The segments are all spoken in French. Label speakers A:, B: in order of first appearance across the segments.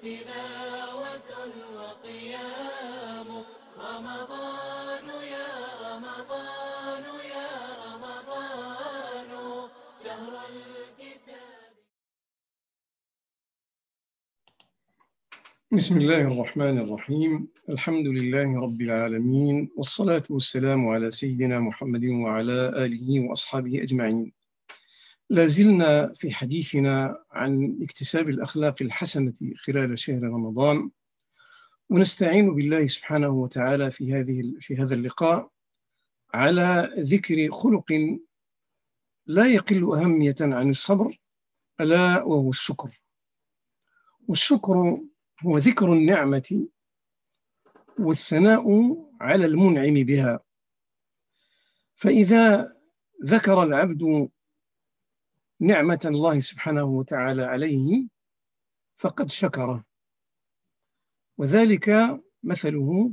A: تلاوة وقيام رمضان يا رمضان يا رمضان شهر الكتاب.
B: بسم الله الرحمن الرحيم. الحمد لله رب العالمين، والصلاة والسلام على سيدنا محمد وعلى آله وأصحابه أجمعين. لازلنا في حديثنا عن اكتساب الأخلاق الحسنة خلال شهر رمضان، ونستعين بالله سبحانه وتعالى في هذا اللقاء على ذكر خلق لا يقل أهمية عن الصبر، ألا وهو الشكر. والشكر هو ذكر النعمة والثناء على المنعم بها. فإذا ذكر العبد نعمة الله سبحانه وتعالى عليه فقد شكره، وذلك مثله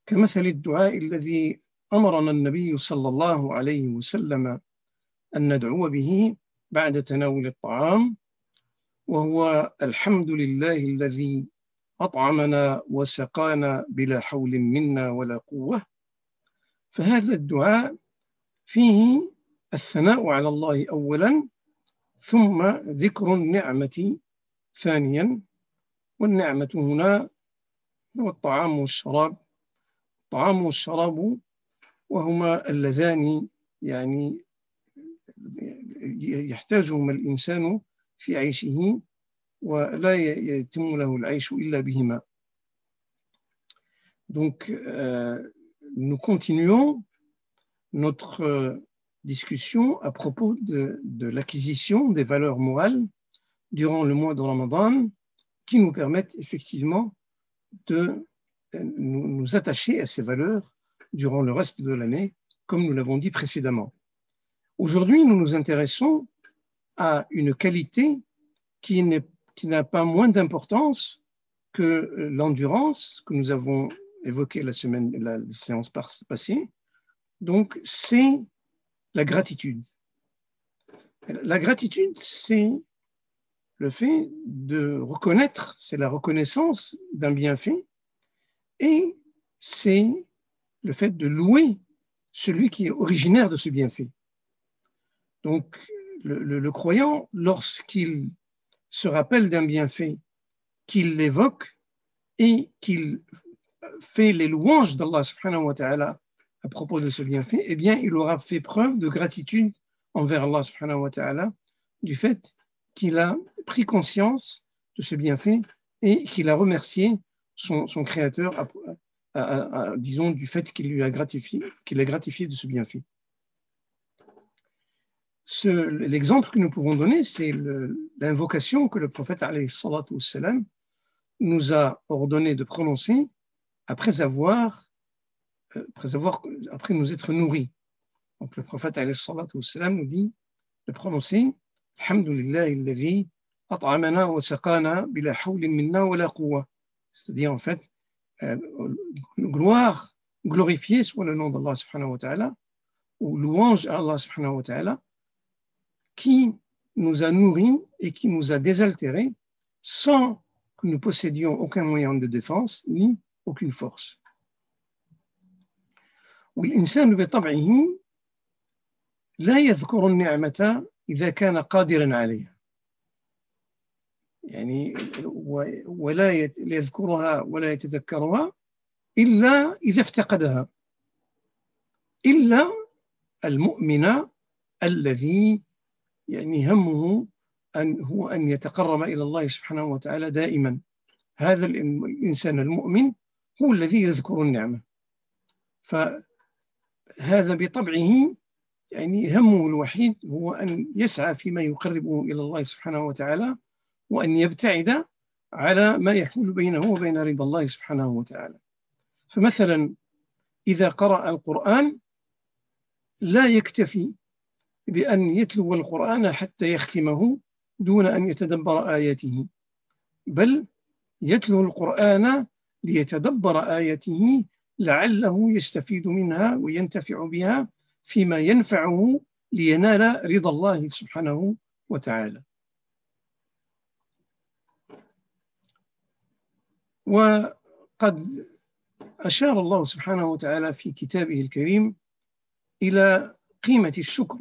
B: كمثل الدعاء الذي أمرنا النبي صلى الله عليه وسلم أن ندعو به بعد تناول الطعام، وهو الحمد لله الذي أطعمنا وسقانا بلا حول منا ولا قوة. فهذا الدعاء فيه الثناء على الله أولا، ثم ذكر النعمة ثانيا. والنعمة هنا هو الطعام والشراب، الطعام والشراب وهما اللذان يعني يحتاجهما الإنسان في عيشه، ولا يتم له العيش إلا بهما. Donc, nous continuons notre discussion à propos de l'acquisition des valeurs morales durant le mois de Ramadan, qui nous permettent effectivement de nous attacher à ces valeurs durant le reste de l'année, comme nous l'avons dit précédemment. Aujourd'hui, nous nous intéressons à une qualité qui n'a pas moins d'importance que l'endurance que nous avons évoquée la séance passée. Donc, c'est la gratitude. La gratitude, c'est le fait de reconnaître, c'est la reconnaissance d'un bienfait, et c'est le fait de louer celui qui est originaire de ce bienfait. Donc, le croyant, lorsqu'il se rappelle d'un bienfait, qu'il l'évoque et qu'il fait les louanges d'Allah subhanahu wa ta'ala à propos de ce bienfait, eh bien, il aura fait preuve de gratitude envers Allah subhanahu wa ta'ala, du fait qu'il a pris conscience de ce bienfait et qu'il a remercié son créateur, disons, du fait qu'il l'a gratifié de ce bienfait. L'exemple que nous pouvons donner, c'est l'invocation que le prophète alayhi salatu wassalam nous a ordonné de prononcer après nous être nourris. Donc le prophète alayhi salatu wassalam nous dit de prononcer Alhamdulillahi alladhi at'amana wa saqana bila hawlin minna wa la quwwa. C'est-à-dire en fait, glorifié soit le nom d'Allah subhanahu wa ta'ala, ou louange à Allah subhanahu wa ta'ala, qui nous a nourris et qui nous a désaltérés sans que nous possédions aucun moyen de défense ni aucune force. والإنسان بطبعه لا يذكر النعمة إذا كان قادرا عليها، يعني ولا يذكرها ولا يتذكرها إلا إذا افتقدها، إلا المؤمن الذي يعني همه هو أن يتقرب إلى الله سبحانه وتعالى دائما. هذا الإنسان المؤمن هو الذي يذكر النعمة، فهذا بطبعه يعني همه الوحيد هو أن يسعى فيما يقربه إلى الله سبحانه وتعالى، وأن يبتعد على ما يحول بينه وبين رضا الله سبحانه وتعالى. فمثلا إذا قرأ القرآن لا يكتفي بأن يتلو القرآن حتى يختمه دون أن يتدبر آياته، بل يتلو القرآن ليتدبر آياته لعله يستفيد منها وينتفع بها فيما ينفعه لينال رضا الله سبحانه وتعالى. وقد أشار الله سبحانه وتعالى في كتابه الكريم إلى قيمة الشكر،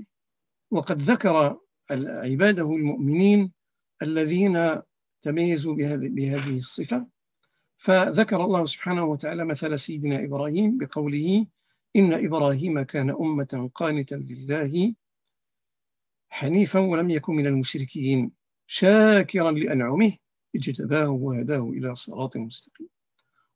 B: وقد ذكر عباده المؤمنين الذين تميزوا بهذه الصفة، فذكر الله سبحانه وتعالى مثل سيدنا إبراهيم بقوله: إن إبراهيم كان أمة قانتا لله حنيفا ولم يكن من المشركين شاكرا لأنعمه اجتباه وهداه إلى صراط مستقيم.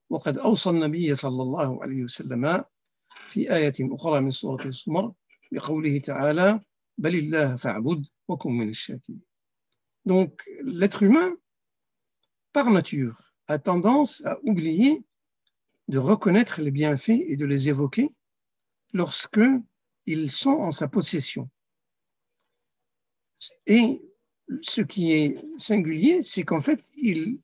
B: وقد أوصى النبي صلى الله عليه وسلم في آية أخرى من سورة الزمر بقوله تعالى: بل الله فاعبد وكن من الشاكرين. Donc, l'être humain, par nature, a tendance à oublier de reconnaître les bienfaits et de les évoquer lorsque ils sont en sa possession. Et ce qui est singulier, c'est qu'en fait, il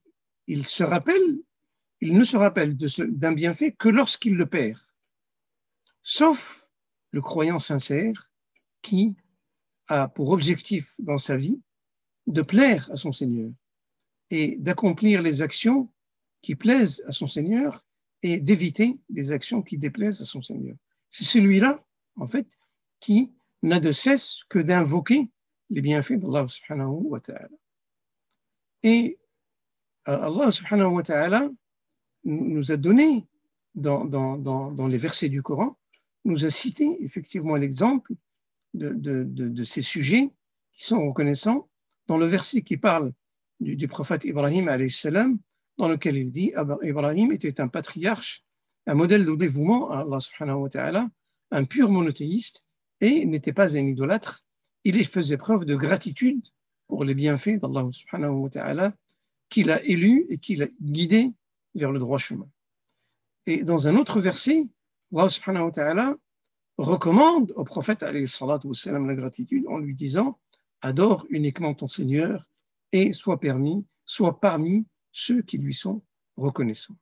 B: ne se rappelle d'un bienfait que lorsqu'il le perd, sauf le croyant sincère qui a pour objectif dans sa vie de plaire à son Seigneur et d'accomplir les actions qui plaisent à son Seigneur et d'éviter les actions qui déplaisent à son Seigneur. C'est celui-là, en fait, qui n'a de cesse que d'invoquer les bienfaits d'Allah subhanahu wa ta'ala. Et Allah subhanahu wa ta'ala nous a donné, dans les versets du Coran, nous a cité effectivement l'exemple de ces sujets qui sont reconnaissants dans le verset qui parle du prophète Ibrahim alayhi salam, dans lequel il dit: Ibrahim était un patriarche, un modèle de dévouement à Allah subhanahu wa ta'ala, un pur monothéiste et n'était pas un idolâtre. Il faisait preuve de gratitude pour les bienfaits d'Allah subhanahu wa ta'ala qu'il a élu et qu'il a guidé vers le droit chemin. Et dans un autre verset, Allah subhanahu wa ta'ala recommande au prophète alayhi salatu wassalam la gratitude en lui disant: adore uniquement ton Seigneur et sois parmi ceux qui lui sont reconnaissants.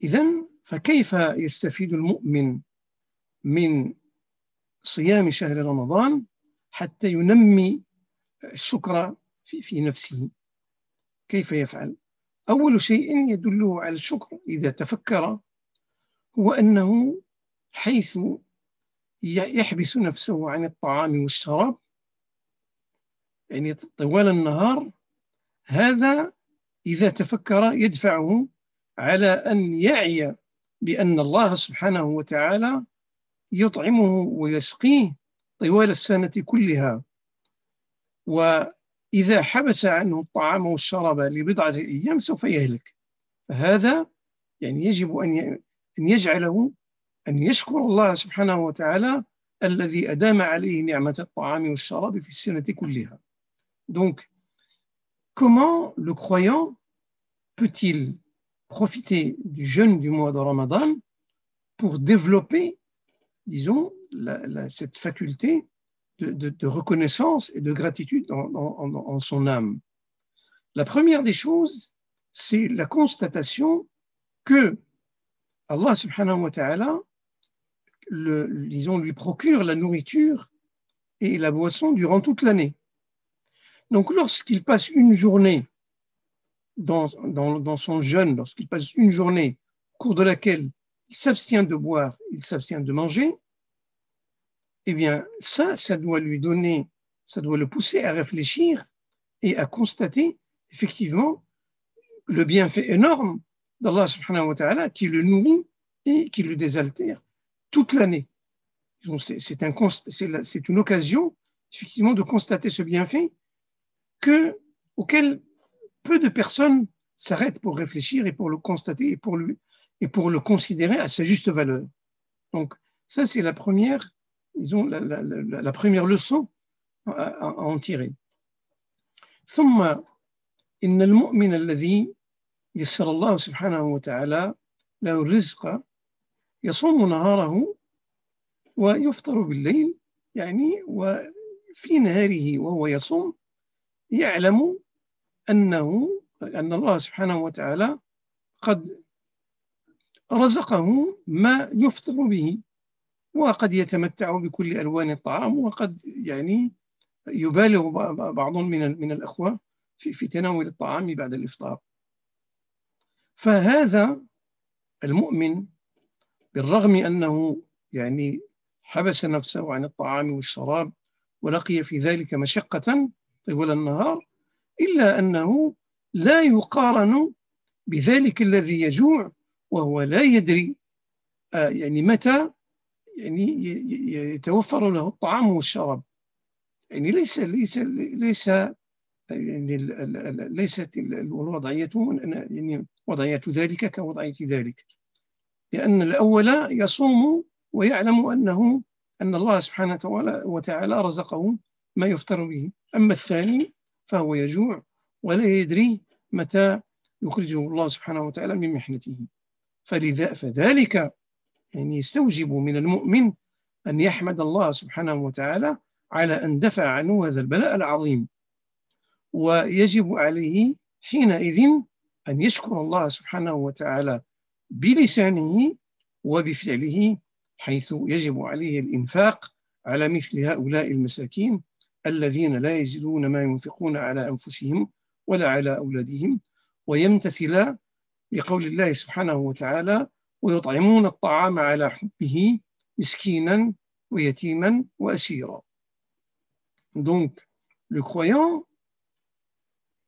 B: إذن فكيف يستفيد المؤمن من صيام شهر رمضان حتى ينمي الشكر في نفسه؟ كيف يفعل؟ أول شيء يدله على الشكر إذا تفكر هو أنه حيث يحبس نفسه عن الطعام والشراب يعني طوال النهار، هذا إذا تفكر يدفعه على أن يعي بأن الله سبحانه وتعالى يطعمه ويسقيه طوال السنة كلها، وإذا حبس عنه الطعام والشراب لبضعة أيام سوف يهلك. فهذا يعني يجب أن يجعله أن يشكر الله سبحانه وتعالى الذي أدام عليه نعمة الطعام والشراب في السنة كلها. Donc, comment le croyant peut-il profiter du jeûne du mois de Ramadan pour développer, disons, cette faculté de reconnaissance et de gratitude en son âme? La première des choses, c'est la constatation que Allah subhanahu wa ta'ala lui procure la nourriture et la boisson durant toute l'année. Donc, lorsqu'il passe une journée dans son jeûne, lorsqu'il passe une journée au cours de laquelle il s'abstient de boire, il s'abstient de manger, eh bien, ça doit le pousser à réfléchir et à constater effectivement le bienfait énorme d'Allah subhanahu wa ta'ala qui le nourrit et qui le désaltère toute l'année. C'est une occasion effectivement de constater ce bienfait auquel peu de personnes s'arrêtent pour réfléchir et pour le constater et pour le considérer à sa juste valeur. Donc ça, c'est la première, disons, la première leçon à en tirer. ثم إن المؤمن الذي يسر الله سبحانه وتعالى له الرزق يصوم نهاره ويفطر بالليل، يعني وفي نهاره وهو يصوم يعلم أن الله سبحانه وتعالى قد رزقه ما يفطر به، وقد يتمتع بكل ألوان الطعام، وقد يعني يبالغ بعض من الأخوة في تناول الطعام بعد الإفطار. فهذا المؤمن بالرغم أنه يعني حبس نفسه عن الطعام والشراب ولقي في ذلك مشقة طوال النهار، إلا أنه لا يقارن بذلك الذي يجوع وهو لا يدري يعني متى يعني يتوفر له الطعام والشراب. يعني يعني ليست الوضعية يعني وضعية ذلك كوضعية ذلك، لأن الأول يصوم ويعلم أن الله سبحانه وتعالى رزقه ما يفطر به، أما الثاني فهو يجوع ولا يدري متى يخرجه الله سبحانه وتعالى من محنته. فذلك يعني يستوجب من المؤمن أن يحمد الله سبحانه وتعالى على أن دفع عنه هذا البلاء العظيم، ويجب عليه حينئذ أن يشكر الله سبحانه وتعالى بلسانه وبفعله، حيث يجب عليه الإنفاق على مثل هؤلاء المساكين الذين لا يجدون ما ينفقون على أنفسهم ولا على أولادهم، ويمتثل لقول الله سبحانه وتعالى: ويطعمون الطعام على حبه مسكينا ويتيما وأسيرا. Donc, le croyant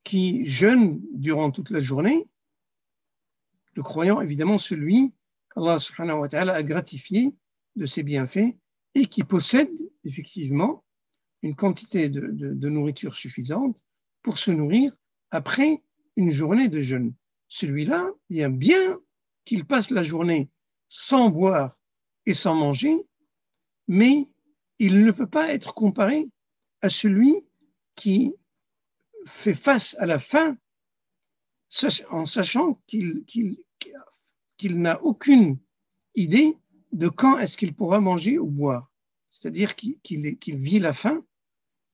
B: qui jeûne durant toute la journée, le croyant évidemment celui qu'Allah subhanahu wa ta'ala a gratifié de ses bienfaits et qui possède effectivement une quantité de nourriture suffisante pour se nourrir après une journée de jeûne. Celui-là, bien qu'il passe la journée sans boire et sans manger, mais il ne peut pas être comparé à celui qui fait face à la faim en sachant qu'il n'a aucune idée de quand est-ce qu'il pourra manger ou boire. C'est-à-dire qu'il vit la faim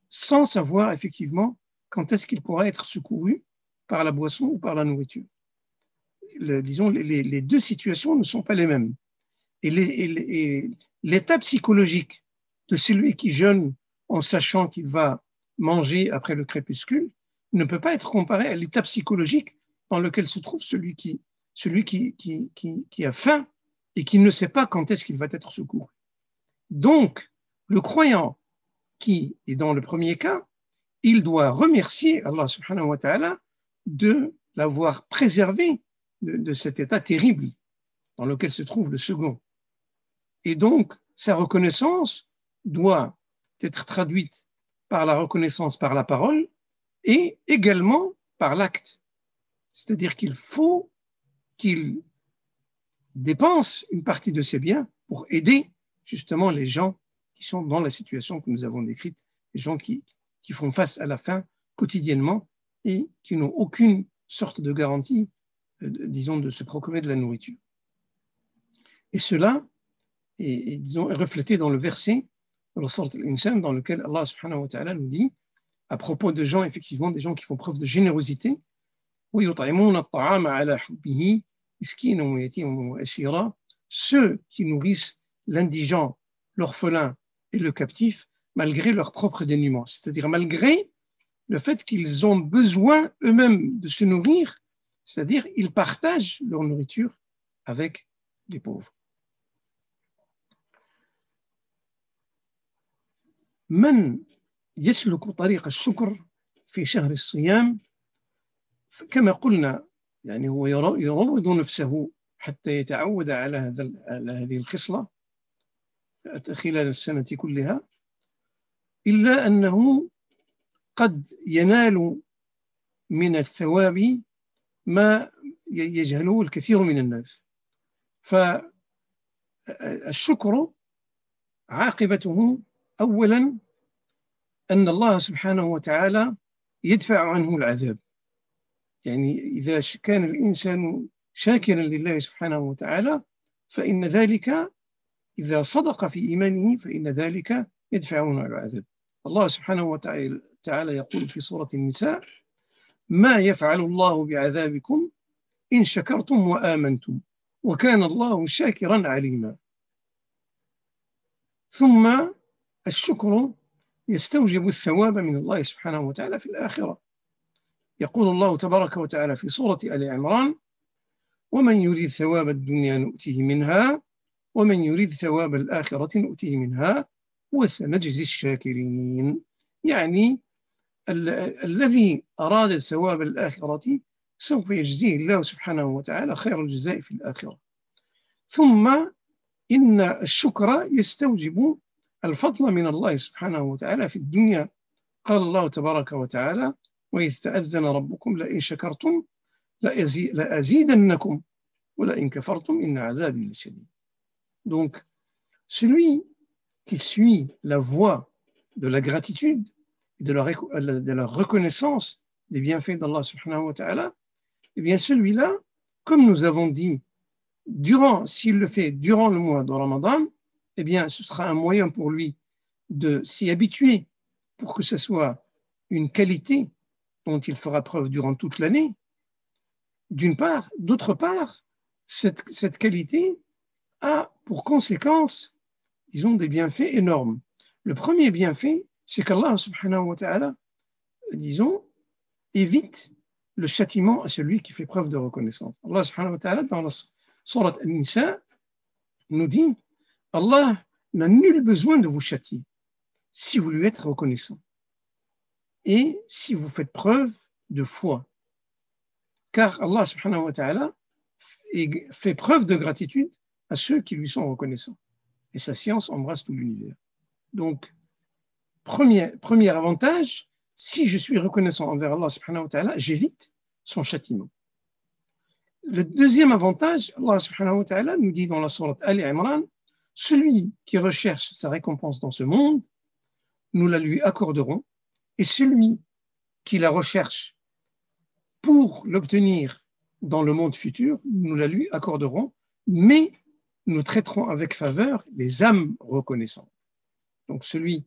B: sans savoir effectivement quand est-ce qu'il pourra être secouru par la boisson ou par la nourriture. Disons, les deux situations ne sont pas les mêmes. Et l'état psychologique de celui qui jeûne en sachant qu'il va manger après le crépuscule ne peut pas être comparé à l'état psychologique dans lequel se trouve celui qui a faim et qui ne sait pas quand est-ce qu'il va être secouru. Donc, le croyant qui est dans le premier cas, il doit remercier Allah subhanahu wa ta'ala de l'avoir préservé de cet état terrible dans lequel se trouve le second. Et donc, sa reconnaissance doit être traduite par la reconnaissance par la parole et également par l'acte. C'est-à-dire qu'il faut qu'il dépense une partie de ses biens pour aider justement les gens qui sont dans la situation que nous avons décrite, les gens qui font face à la faim quotidiennement et qui n'ont aucune sorte de garantie, disons, de se procurer de la nourriture. Et cela est disons, reflété dans le verset de la sourate Al-Insan, dans lequel Allah subhanahu wa ta'ala nous dit, à propos de gens, effectivement, des gens qui font preuve de générosité, ceux qui nourrissent l'indigent, l'orphelin et le captif, malgré leur propre dénuement, c'est-à-dire malgré le fait qu'ils ont besoin eux-mêmes de se nourrir, c'est-à-dire ils partagent leur nourriture avec les pauvres. من يسلك طريق الشكر في شهر الصيام كما قلنا يعني هو يروض نفسه حتى يتعود على هذه الخصلة خلال السنة كلها، إلا أنه قد ينال من الثواب ما يجهله الكثير من الناس. فالشكر عاقبته أولا أن الله سبحانه وتعالى يدفع عنه العذاب. يعني إذا كان الإنسان شاكرا لله سبحانه وتعالى فإن ذلك إذا صدق في إيمانه فإن ذلك يدفع عنه العذاب. الله سبحانه وتعالى يقول في سورة النساء: ما يفعل الله بعذابكم إن شكرتم وآمنتم وكان الله شاكرا عليما. ثم الشكر يستوجب الثواب من الله سبحانه وتعالى في الآخرة. يقول الله تبارك وتعالى في سورة آل عمران: ومن يريد ثواب الدنيا نؤتيه منها ومن يريد ثواب الآخرة نؤتيه منها وسنجزي الشاكرين. يعني الذي أراد ثواب الآخرة سوف يجزيه الله سبحانه وتعالى خير الجزاء في الآخرة. ثم إن الشكر يستوجب الفضل من الله سبحانه وتعالى في الدنيا. قال الله تبارك وتعالى: وإذ تأذن ربكم لئن شكرتم لأزيدنكم ولئن كفرتم إن عذابي لشديد. Donc, celui qui suit la voie de la gratitude et de la reconnaissance des bienfaits d'Allah subhanahu wa ta'ala, eh bien celui-là, comme nous avons dit, s'il le fait durant le mois de Ramadan, eh bien ce sera un moyen pour lui de s'y habituer pour que ce soit une qualité dont il fera preuve durant toute l'année, d'une part. D'autre part, cette qualité a pour conséquence, disons, des bienfaits énormes. Le premier bienfait, c'est qu'Allah subhanahu wa ta'ala, disons, évite le châtiment à celui qui fait preuve de reconnaissance. Allah subhanahu wa ta'ala, dans la sourate An-Nisa, nous dit: Allah n'a nul besoin de vous châtier si vous lui êtes reconnaissant et si vous faites preuve de foi. Car Allah subhanahu wa ta'ala fait preuve de gratitude à ceux qui lui sont reconnaissants. Et sa science embrasse tout l'univers. Donc, premier avantage, si je suis reconnaissant envers Allah subhanahu wa ta'ala, j'évite son châtiment. Le deuxième avantage, Allah subhanahu wa ta'ala nous dit dans la sourate Ali Imran: celui qui recherche sa récompense dans ce monde, nous la lui accorderons, et celui qui la recherche pour l'obtenir dans le monde futur, nous la lui accorderons, mais nous traiterons avec faveur les âmes reconnaissantes. Donc celui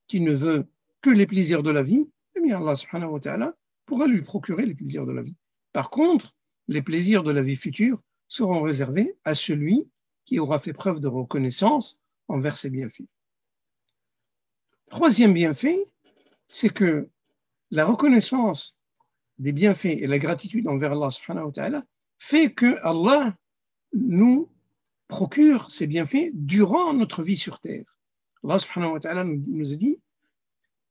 B: qui ne veut que les plaisirs de la vie, eh bien Allah subhanahu wa ta'ala pourra lui procurer les plaisirs de la vie. Par contre, les plaisirs de la vie future seront réservés à celui qui aura fait preuve de reconnaissance envers ses bienfaits. Troisième bienfait, c'est que la reconnaissance des bienfaits et la gratitude envers Allah subhanahu wa ta'ala fait que Allah nous procure ces bienfaits durant notre vie sur terre. Allah subhanahu wa ta'ala nous a dit: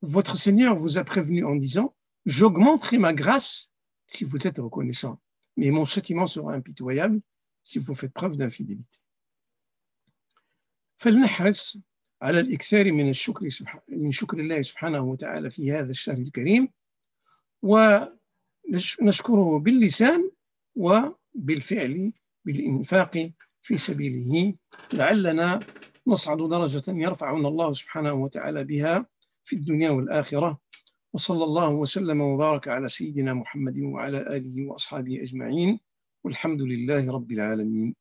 B: votre Seigneur vous a prévenu en disant: j'augmenterai ma grâce si vous êtes reconnaissant, mais mon châtiment sera impitoyable si vous faites preuve d'infidélité. فلنحرص على الإكثار من شكر الله سبحانه وتعالى في هذا الشهر الكريم، ونشكره باللسان وبالفعل بالإنفاق في سبيله، لعلنا نصعد درجة يرفعنا الله سبحانه وتعالى بها في الدنيا والآخرة. وصلى الله وسلم وبارك على سيدنا محمد وعلى آله وأصحابه أجمعين، والحمد لله رب العالمين.